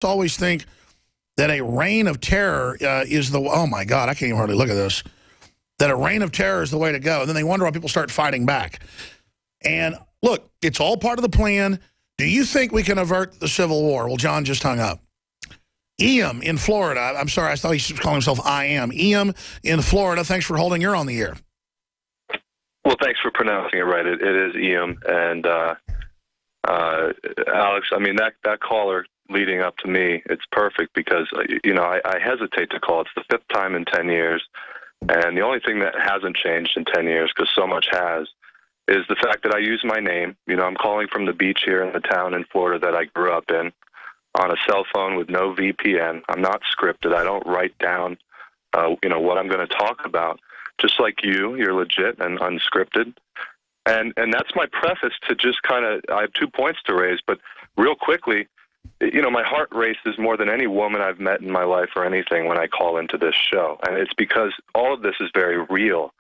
always think that a reign of terror is the, oh my God, I can't even hardly look at this, that a reign of terror is the way to go. And then they wonder why people start fighting back. And look, it's all part of the plan. Do you think we can avert the Civil War? Well, John just hung up. Iam in Florida. I'm sorry, I thought he was calling himself I am. Iam in Florida, thanks for holding. You're on the air. Well, thanks for pronouncing it right. It is Iam. And Alex, I mean, that caller leading up to me, it's perfect because, you know, I hesitate to call. It's the fifth time in 10 years. And the only thing that hasn't changed in 10 years, because so much has, is the fact that I use my name. You know, I'm calling from the beach here in the town in Florida that I grew up in on a cell phone with no VPN. I'm not scripted. I don't write down, you know, what I'm going to talk about. Just like you're legit and unscripted. And that's my preface to just kind of, I have 2 points to raise, but real quickly, you know, my heart races more than any woman I've met in my life or anything when I call into this show. And it's because all of this is very real.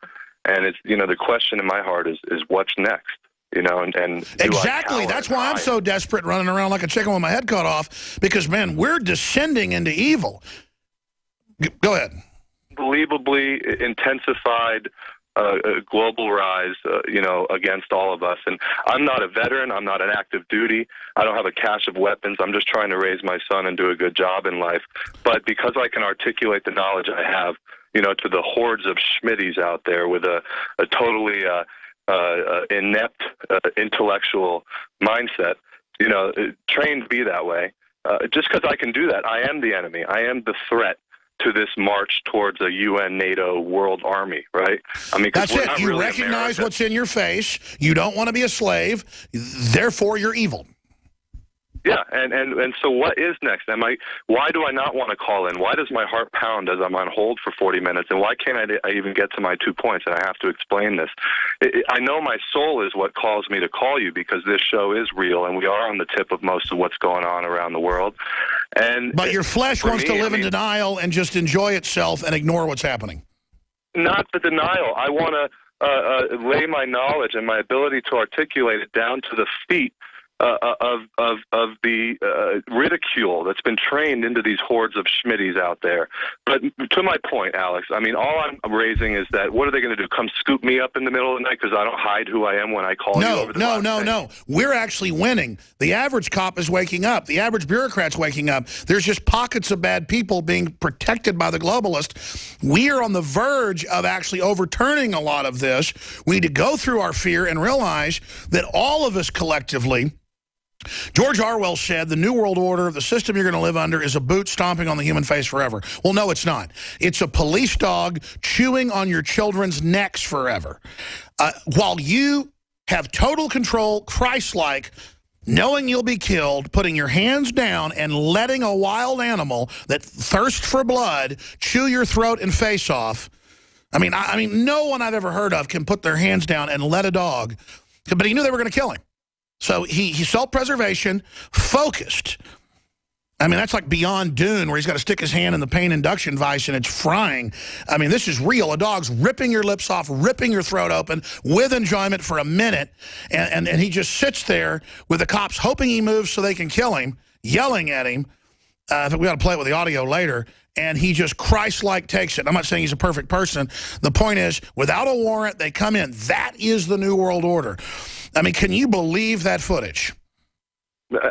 And it's, you know, the question in my heart is what's next? You know, and exactly. That's why I'm so desperate running around like a chicken with my head cut off, because, man, we're descending into evil. Go ahead. Unbelievably intensified global rise, you know, against all of us. And I'm not a veteran. I'm not an active duty. I don't have a cache of weapons. I'm just trying to raise my son and do a good job in life. But because I can articulate the knowledge I have, you know, to the hordes of schmitties out there with a totally inept intellectual mindset, you know, trained to be that way. Just because I can do that, I am the enemy. I am the threat to this march towards a UN, NATO, world army, right? I mean, that's it. You really recognize what's in your face. You don't want to be a slave. Therefore, you're evil. Yeah, and so what is next? Why do I not want to call in? Why does my heart pound as I'm on hold for 40 minutes? And why can't I even get to my 2 points? And I have to explain this. I know my soul is what calls me to call you because this show is real and we are on the tip of most of what's going on around the world. But your flesh wants to live in denial and just enjoy itself and ignore what's happening. Not the denial. I want to lay my knowledge and my ability to articulate it down to the feet of the ridicule that's been trained into these hordes of schmitties out there. But to my point, Alex, I mean, all I'm raising is that what are they going to do? Come scoop me up in the middle of the night because I don't hide who I am when I call you over the phone? No. We're actually winning. The average cop is waking up. The average bureaucrat's waking up. There's just pockets of bad people being protected by the globalist. We are on the verge of actually overturning a lot of this. We need to go through our fear and realize that all of us collectively, George Orwell said the New World Order, the system you're going to live under, is a boot stomping on the human face forever. Well, no, it's not. It's a police dog chewing on your children's necks forever. While you have total control, Christ-like, knowing you'll be killed, putting your hands down, and letting a wild animal that thirsts for blood chew your throat and face off. I mean, no one I've ever heard of can put their hands down and let a dog. But he knew they were going to kill him. So he's self-preservation, focused. I mean, that's like Beyond Dune, where he's got to stick his hand in the pain induction vise and it's frying. I mean, this is real. A dog's ripping your lips off, ripping your throat open with enjoyment for a minute. And he just sits there with the cops hoping he moves so they can kill him, yelling at him. I think we got to play it with the audio later. And he just Christ-like takes it. I'm not saying he's a perfect person. The point is, without a warrant, they come in. That is the New World Order. I mean, can you believe that footage?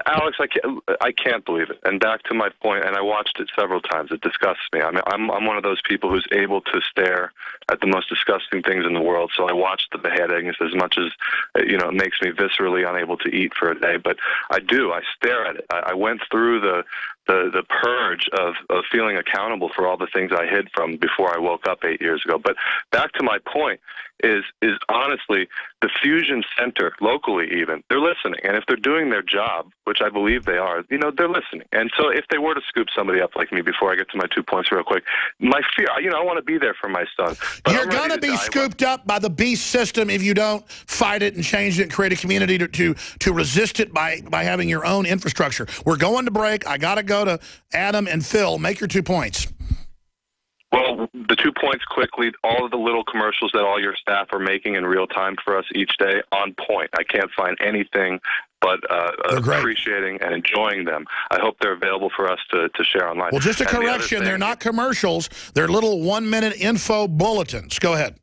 Alex, I can't believe it. And back to my point, and I watched it several times. It disgusts me. I mean, I'm one of those people who's able to stare at the most disgusting things in the world. So I watch the beheadings as much as, you know, it makes me viscerally unable to eat for a day. But I do. I stare at it. I went through the purge of feeling accountable for all the things I hid from before I woke up 8 years ago. But back to my point is honestly the Fusion Center, locally even, they're listening. And if they're doing their job, which I believe they are, you know, they're listening. And so if they were to scoop somebody up like me, before I get to my 2 points real quick, my fear, you know, I want to be there for my son. But you're going to be scooped up by the beast system if you don't fight it and change it and create a community to resist it by having your own infrastructure. We're going to break. I got to go to Adam and Phil. Make your 2 points. Well, the 2 points quickly, all of the little commercials that all your staff are making in real time for us each day, on point. I can't find anything but appreciating and enjoying them. I hope they're available for us to share online. Well, just a correction, they're not commercials. They're little 1-minute info bulletins. Go ahead.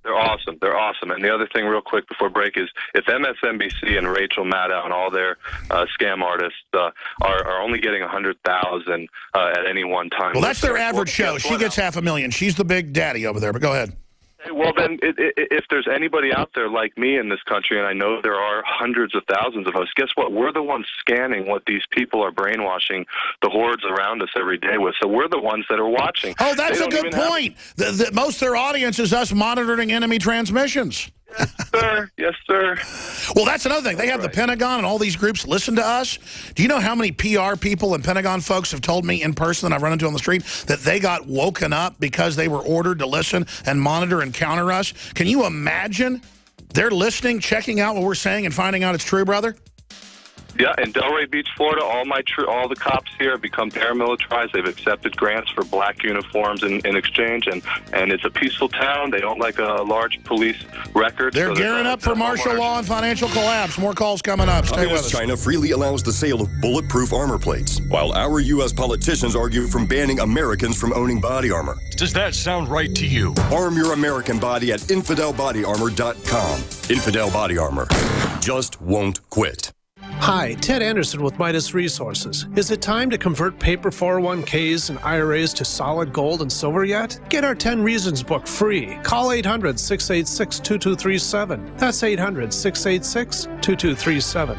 They're awesome. They're awesome. And the other thing real quick before break is if MSNBC and Rachel Maddow and all their scam artists are only getting 100,000 at any one time. Well, that's their average show. She gets 500,000. She's the big daddy over there, but go ahead. Well, then, if there's anybody out there like me in this country, and I know there are hundreds of thousands of us, guess what? We're the ones scanning what these people are brainwashing the hordes around us every day with. So we're the ones that are watching. Oh, that's a good point. Most of their audience is us monitoring enemy transmissions. Yes, sir. Yes, sir. Well, that's another thing. They have the Pentagon and all these groups listen to us. Do you know how many PR people and Pentagon folks have told me in person that I've run into on the street that they got woken up because they were ordered to listen and monitor and counter us? Can you imagine? They're listening, checking out what we're saying, and finding out it's true, brother? Yeah, in Delray Beach, Florida, all the cops here have become paramilitarized. They've accepted grants for black uniforms in exchange, and it's a peaceful town. They don't like a large police record. They're gearing up for martial law and financial collapse. More calls coming up. Stay with us. China freely allows the sale of bulletproof armor plates, while our U.S. politicians argue from banning Americans from owning body armor. Does that sound right to you? Arm your American body at InfidelBodyArmor.com. Infidel Body Armor. Just won't quit. Hi, Ted Anderson with Midas Resources. Is it time to convert paper 401ks and IRAs to solid gold and silver yet? Get our 10 Reasons book free. Call 800-686-2237. That's 800-686-2237.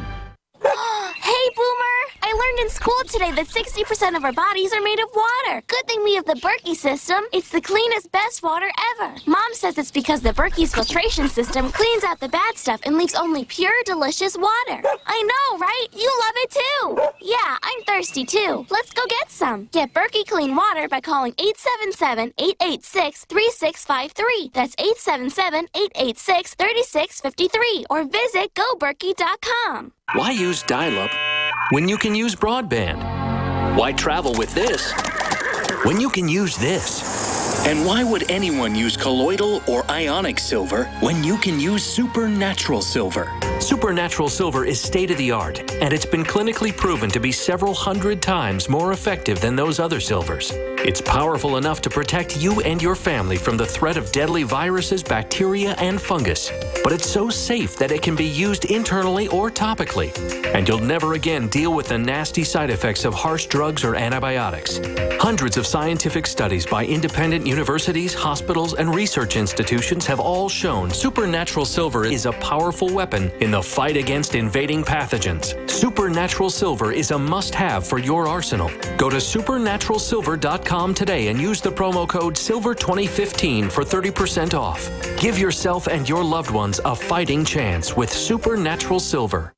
Hey, Boomer! I learned in school today that 60% of our bodies are made of water. Good thing we have the Berkey system. It's the cleanest, best water ever. Mom says it's because the Berkey's filtration system cleans out the bad stuff and leaves only pure, delicious water. I know, right? You love it too. Yeah, I'm thirsty too. Let's go get some. Get Berkey clean water by calling 877-886-3653. That's 877-886-3653. Or visit GoBerkey.com. Why use dial-up when you can use broadband? Why travel with this when you can use this? And why would anyone use colloidal or ionic silver when you can use supernatural silver? Supernatural silver is state-of-the-art, and it's been clinically proven to be several hundred times more effective than those other silvers. It's powerful enough to protect you and your family from the threat of deadly viruses, bacteria, and fungus. But it's so safe that it can be used internally or topically. And you'll never again deal with the nasty side effects of harsh drugs or antibiotics. Hundreds of scientific studies by independent universities, hospitals, and research institutions have all shown supernatural silver is a powerful weapon in the fight against invading pathogens. Supernatural silver is a must-have for your arsenal. Go to supernaturalsilver.com today and use the promo code SILVER2015 for 30% off. Give yourself and your loved ones a fighting chance with Supernatural Silver.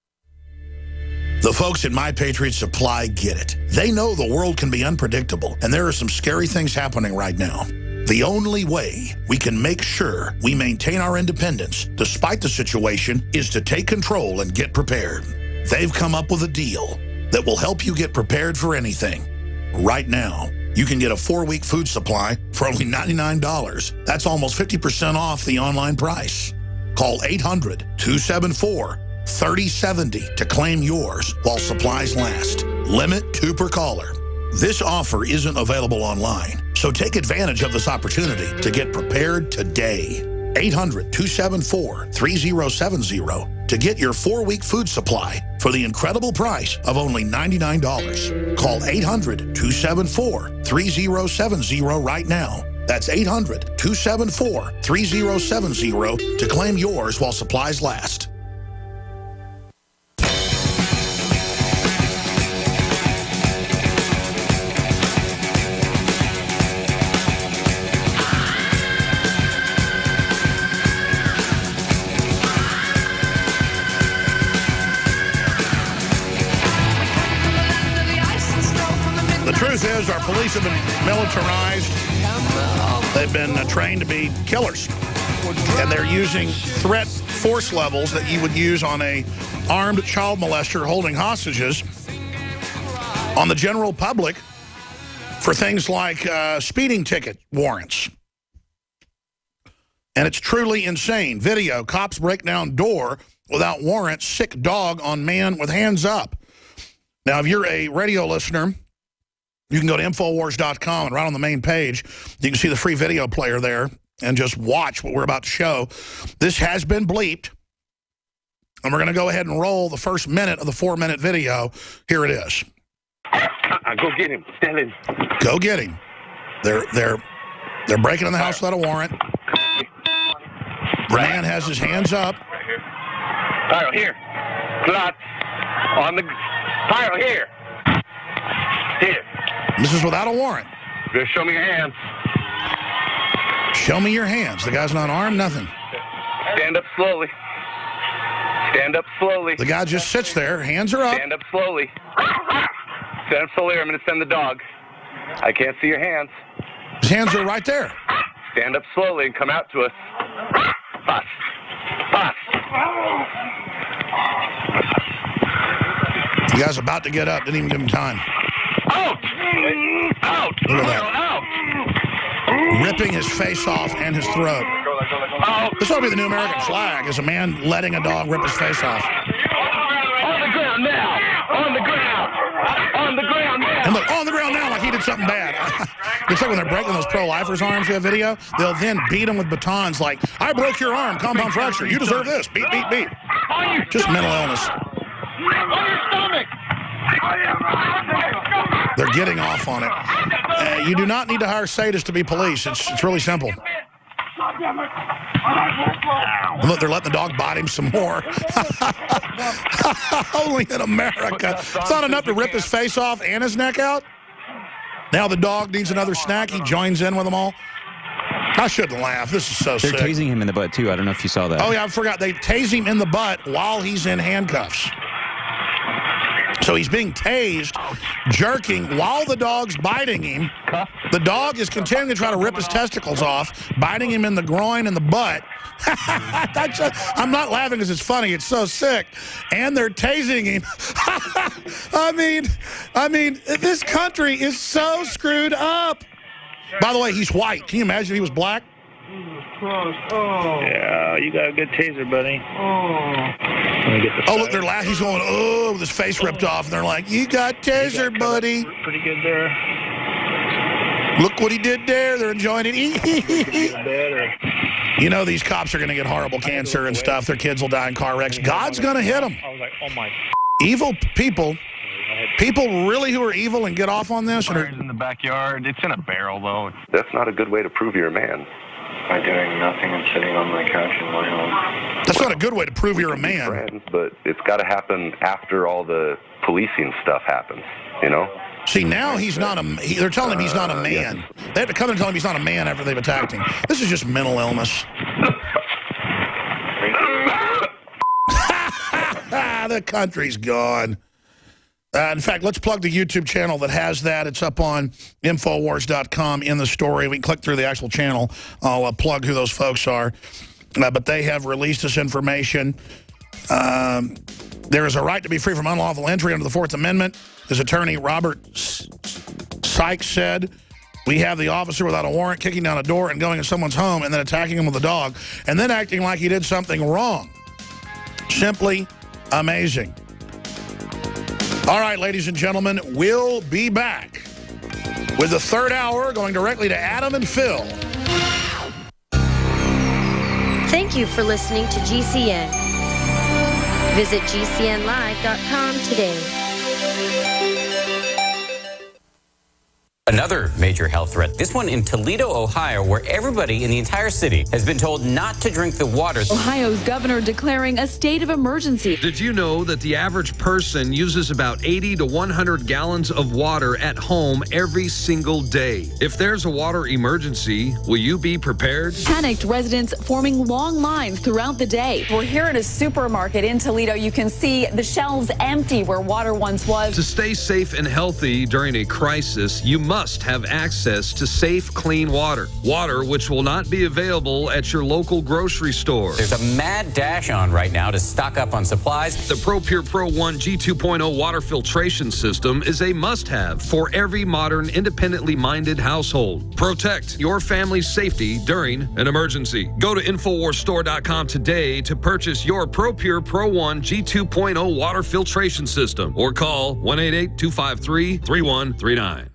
The folks at My Patriot Supply get it. They know the world can be unpredictable, and there are some scary things happening right now. The only way we can make sure we maintain our independence, despite the situation, is to take control and get prepared. They've come up with a deal that will help you get prepared for anything. Right now, you can get a 4-week food supply for only $99. That's almost 50% off the online price. Call 800-274-3070 to claim yours while supplies last. Limit 2 per caller. This offer isn't available online, so take advantage of this opportunity to get prepared today. 800-274-3070 to get your 4-week food supply for the incredible price of only $99. Call 800-274-3070 right now. That's 800-274-3070 to claim yours while supplies last. The truth is, our police have been militarized. They've been trained to be killers. And they're using threat force levels that you would use on a armed child molester holding hostages on the general public for things like speeding ticket warrants. And it's truly insane. Video, cops break down door without warrant, sick dog on man with hands up. Now, if you're a radio listener, you can go to Infowars.com, and right on the main page, you can see the free video player there and just watch what we're about to show. This has been bleeped, and we're going to go ahead and roll the first minute of the 4-minute video. Here it is. Go get him. Tell him. Go get him. They're breaking in the house without a warrant. The man has his hands up. Pyro, here. Clot. On the... Pyro, here. Here. This is without a warrant. Just show me your hands. Show me your hands. The guy's not armed, nothing. Stand up slowly. Stand up slowly. The guy just sits there. Hands are up. Stand up slowly. Stand up slowly or I'm going to send the dog. I can't see your hands. His hands are right there. Stand up slowly and come out to us. Fast. Fast. The guy's about to get up. Didn't even give him time. Out! Out! Look at that. Out! Ripping his face off and his throat. Out! This ought to be the new American flag, is a man letting a dog rip his face off. On the ground now! On the ground! On the ground now! And look, on the ground now like he did something bad. It's like when they're breaking those pro-lifers' arms in that video, they'll then beat them with batons like, I broke your arm, compound fracture, you deserve this, beat, beat, beat. Just mental illness. On your stomach! They're getting off on it. You do not need to hire sadists to be police. It's really simple. And look, they're letting the dog bite him some more. Only in America. It's not enough to rip his face off and his neck out. Now the dog needs another snack. He joins in with them all. I shouldn't laugh. This is so sick. They're tasing him in the butt, too. I don't know if you saw that. Oh, yeah, I forgot. They tase him in the butt while he's in handcuffs. So he's being tased, jerking, while the dog's biting him. The dog is continuing to try to rip his testicles off, biting him in the groin and the butt. I'm not laughing because it's funny. It's so sick. And they're tasing him. I mean, this country is so screwed up. By the way, he's white. Can you imagine if he was black? Oh. Yeah, you got a good taser, buddy. Oh, look, they're laughing. He's going, oh, with his face ripped off. And they're like, you got taser, buddy. Pretty good there. Look what he did there. They're enjoying it. Better. You know these cops are going to get horrible cancer and stuff. Their kids will die in car wrecks. God's going to hit them. I was like, oh my. Evil people really who are evil and get off on this. Fire's in the backyard. It's in a barrel, though. That's not a good way to prove you're a man. By doing nothing and sitting on my couch in my home. That's not a good way to prove you're a man. Friends, but it's got to happen after all the policing stuff happens, you know? See, now he's not they're telling him he's not a man. Yes. They have to come and tell him he's not a man after they've attacked him. This is just mental illness. The country's gone. In fact, let's plug the YouTube channel that has that. It's up on Infowars.com in the story. We can click through the actual channel. I'll plug who those folks are. But they have released this information. There is a right to be free from unlawful entry under the Fourth Amendment. His attorney, Robert Sykes, said, we have the officer without a warrant kicking down a door and going in someone's home and then attacking him with a dog and then acting like he did something wrong. Simply amazing. All right, ladies and gentlemen, we'll be back with the third hour going directly to Adam and Phil. Thank you for listening to GCN. Visit GCNlive.com today. Another major health threat, this one in Toledo, Ohio, where everybody in the entire city has been told not to drink the water. Ohio's governor declaring a state of emergency. Did you know that the average person uses about 80 to 100 gallons of water at home every single day? If there's a water emergency, will you be prepared? Panicked residents forming long lines throughout the day. We're here at a supermarket in Toledo. You can see the shelves empty where water once was. To stay safe and healthy during a crisis, you must must have access to safe, clean water. Water which will not be available at your local grocery store. There's a mad dash on right now to stock up on supplies. The ProPure Pro 1 G2.0 water filtration system is a must-have for every modern, independently minded household. Protect your family's safety during an emergency. Go to InfoWarsStore.com today to purchase your ProPure Pro 1 G2.0 water filtration system or call 1-888-253-3139.